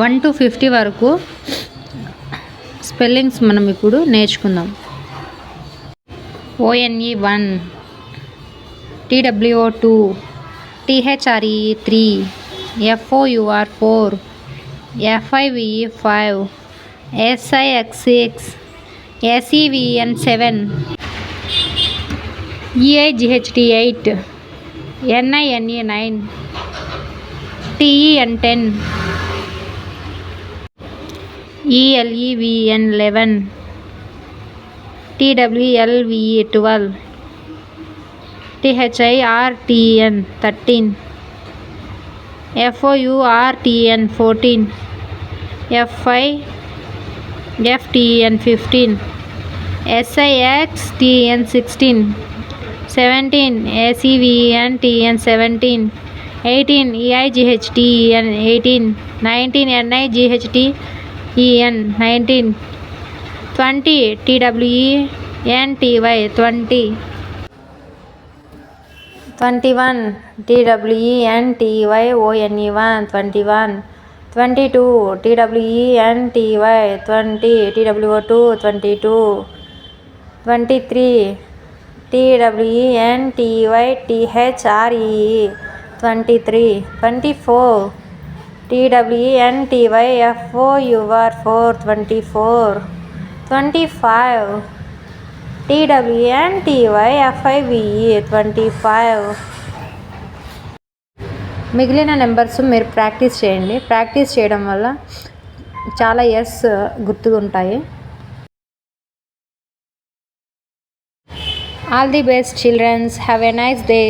1 to 50 వరకు spellings మనం ఇప్పుడు నేర్చుకుందాం. ONE 1, TWO 2, THRE 3, FOUR 4, FIVE 5, SIX 6, SEVN 7, EIGHT 8, NINA 9, TEN 10, ELEVN 11, TWLVE 12, THIRTN 13, FOURTN 14, FIFTN 15, SIXTN 16, 17 ACVN TN 17, 18 EIGHTN 18, 19 NIGHTEN 19, 20 TWENTY 20, 21 TWENTY ONE 1 21, 22 TWENTY 20, TWO 2 22, 23 TWENTY THRE 23, 24 TWENTY FOUR 4 24, 25 TWENTY FIVE 25. మిగిలిన numbers మీరు practice చేయండి. Practice చేయడం వల్ల చాలా ఎస్ గుర్తుకుంటాయి. All the best childrens. Have a nice day.